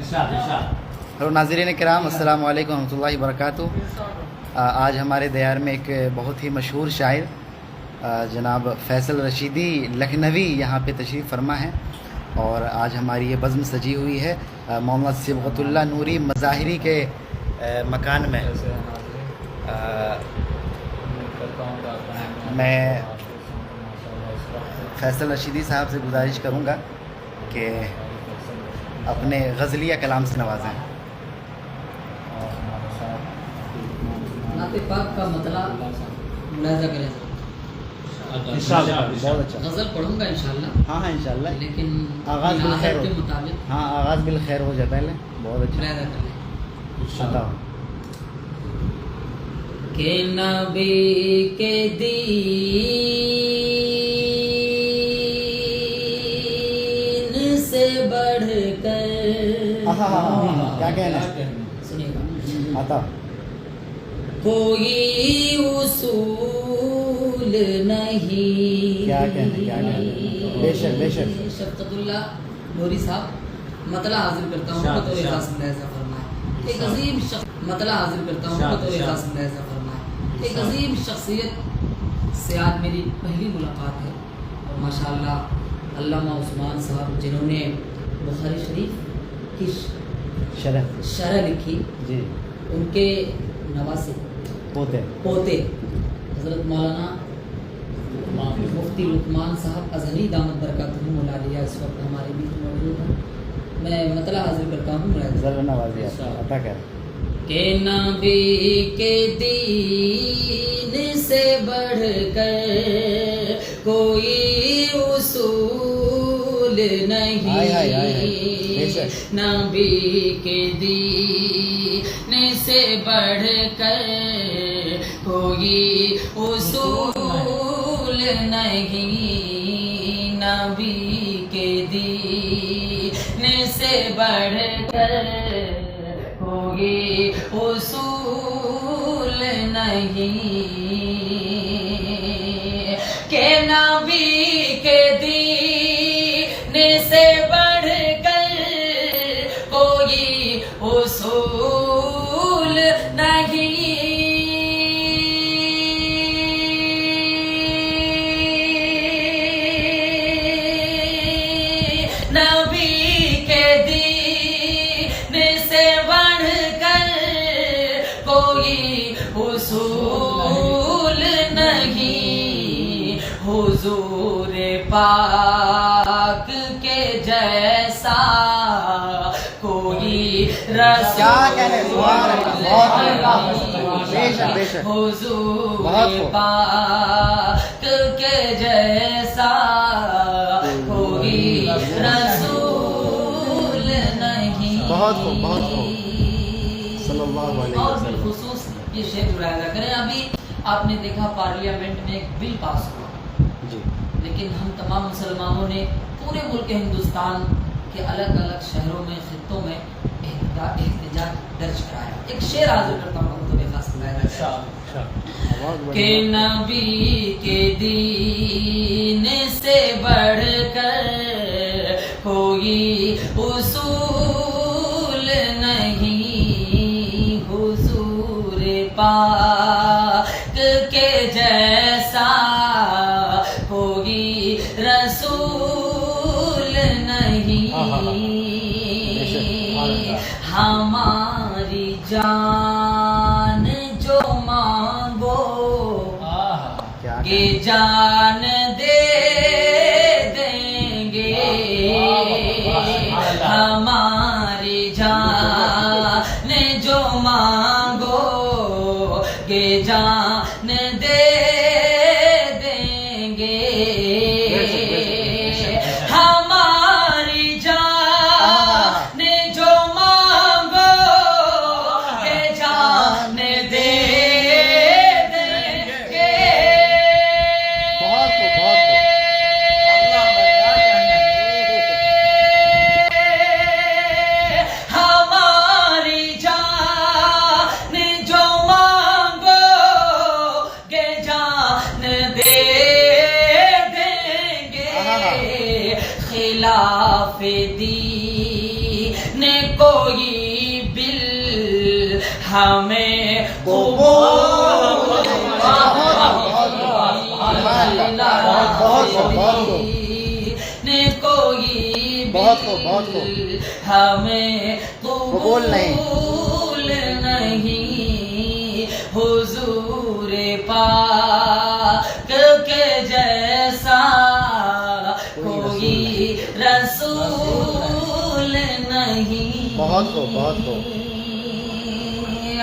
Hello ناظرین کرام، السلام علیکم ورحمۃ اللہ وبرکاتہ۔ آج ہمارے دیار میں ایک بہت ہی مشہور شاعر جناب فیصل رشیدی لکھنوی یہاں پہ تشریف فرما ہے، اور آج ہماری یہ بزم سجی ہوئی ہے مولانا صبغت اللہ نوری مظاہری کے مکان میں۔ میں فیصل رشیدی صاحب سے گزارش کروں گا کہ اپنے غزلیہ کلام سے نوازیں۔ نعت پاک کا مطلع ملاحظہ کریں، بہت اچھا غزل پڑھوں گا انشاءاللہ۔ ہاں انشاءاللہ لیکن آغاز بالخیر کے ہو، مطابق ہاں آغاز بالخیر ہو جائے پہلے، بہت اچھا ملاحظہ کر لیں عطا ہو۔ کہ نبی کے دین سے بڑھ کر کیا کہنا ہے؟ سنیے گا، عطا کوئی اصول نہیں، کیا کہنا ہے، کیا کہنا ہے؟ بے شک بے شک۔ شفقت اللہ نوری صاحب مطلع حاضر کرتا ہوں بطور خاص ملاحظہ فرمائے۔ ایک عظیم شخص مطلع حاضر کرتا ہوں بطور خاص ملاحظہ فرمائے۔ ایک عظیم شخصیت سے آج میری پہلی ملاقات ہے، اور ماشاءاللہ علامہ عثمان صاحب جنہوں نے بخاری شریف کی شرح لکھی، جی، ان کے نواسے پوتے حضرت مولانا مفتی لقمان صاحب ازہری دامت برکاتہم العالیہ اس وقت ہمارے بیچ موجود ہیں۔ میں مطلع حاضر کرتا ہوں ذرا نوازی عطا کر۔ کہ نبی کے دین سے بڑھ کر کوئی اصول نہیں، نبی کے دین سے بڑھ کر کوئی اصول نہیں، نبی کے دین سے بڑھ کر کوئی اصول نہیں، کہ نبی کے دین سے بڑھ کر کوئی اصول نہیں، نبی کے دین سے بڑھ کر کوئی اصول نہیں، حضور پاک کے جیسا کوئی رسول نہیں، حضور پاک کے جیسا کوئی رسول نہیں۔ بہت خوب، بہت خوب، صلی اللہ علیہ اور وسلم۔ بالخصوص یہ شعر ملاحظہ کریں، ابھی آپ نے دیکھا پارلیمنٹ میں ایک بل پاس ہوا، جی، لیکن ہم تمام مسلمانوں نے پورے ملک ہندوستان کے الگ الگ شہروں میں خطوں میں احتجاج درج کرایا۔ ایک شعر حاضر کرتا ہوں بطور خاص ملاحظہ کہ نبی کے دین سے بڑھ کر کوئی اصول نہیں، حضور پاک کے جیسا کوئی رسول نہیں، ہماری جان جو مانگو کہ جان دے دیں گے، ہماری جان جو مانگو کہ جان دے دیں گے، ہماری جان جو مانگو کہ جان دے دیں گے۔ بہت خوب، بہت خوب۔ ہماری جان جو مانگو گے جان دے دیں گے، خلاف دین نے کوئی بل ہمیں قبول نے کوئی بل ہمیں قبول نہیں حضور پاک کے جیسا کوئی رسول نہیں. بہت کو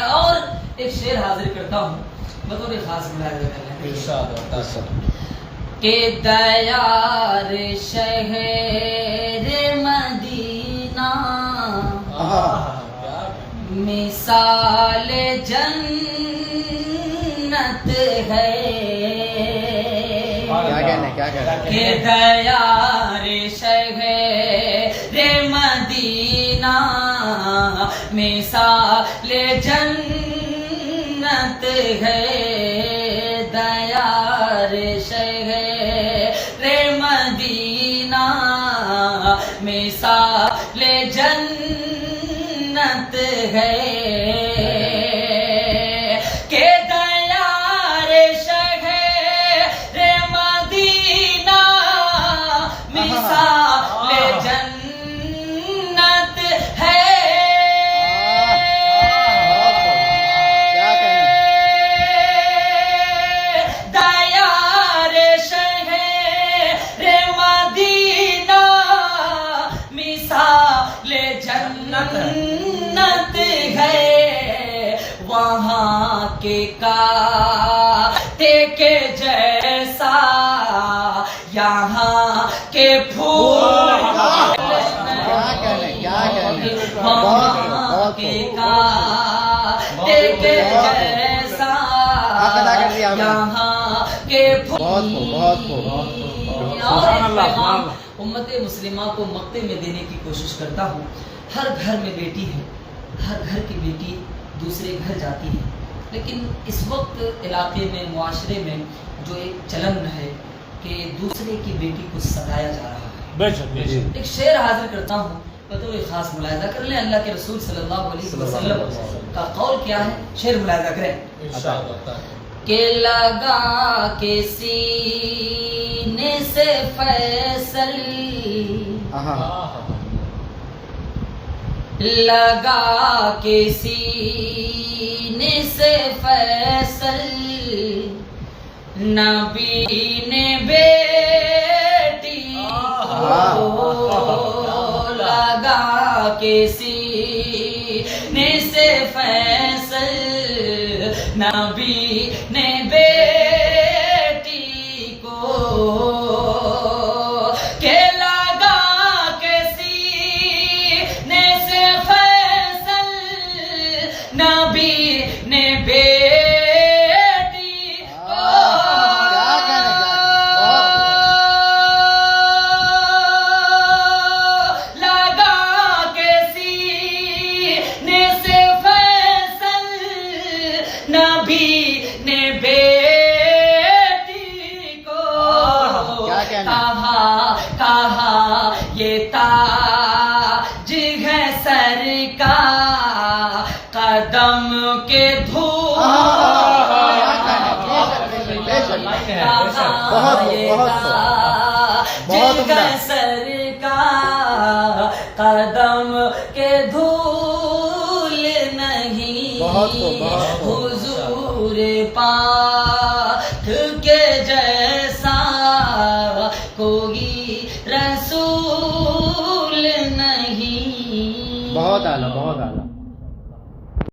اور ایک شعر حاضر کرتا ہوں بطور خاص ملاحظہ کرنا کہ دیار شہر مدینہ مثال جنت ہے. کیا کہنا کہ دیار شہر مدینہ مثال جنت ہے. دیار شہر مدینہ مثال جنت ہے. کہ دیار شہر مدینہ مثال جنت ہے. دیار شہر مدینہ مثال جنت ہے. وہاں کے کاتے کے جیسا یہاں کے پھول وہاں کے کاتے کے جیسا یہاں کے پھول. اور ایک پیغام امت مسلمہ کو مقتے میں دینے کی کوشش کرتا ہوں. ہر گھر میں بیٹی ہے, ہر گھر کی بیٹی دوسرے گھر جاتی ہے, لیکن اس وقت علاقے میں معاشرے میں جو ایک چلن ہے کہ دوسرے کی بیٹی کو ستایا جا رہا ہے. ایک شعر حاضر کرتا ہوں بطور خاص ملاحظہ کر لیں. اللہ کے رسول صلی اللہ علیہ وسلم کا قول کیا ہے, شعر ملاحظہ کریں کہ لگا کے سینے سے فیصل لگا کے سینے سے فیصل نبی نے بیٹی کو لگا کے سینے سے فیصل نبی نے بیٹی کو کہ لگا کے سینے سے فیصل نبی نے بیٹی کو لگا کے سینے سے فیصل نبی نے بیٹی کو کہا یہ تاج ہے سر کا قدم کے دھول سر کا قدم کے دھول نہیں حضور پاک کے جیسا کوئی رسول نہیں. بہت اعلیٰ.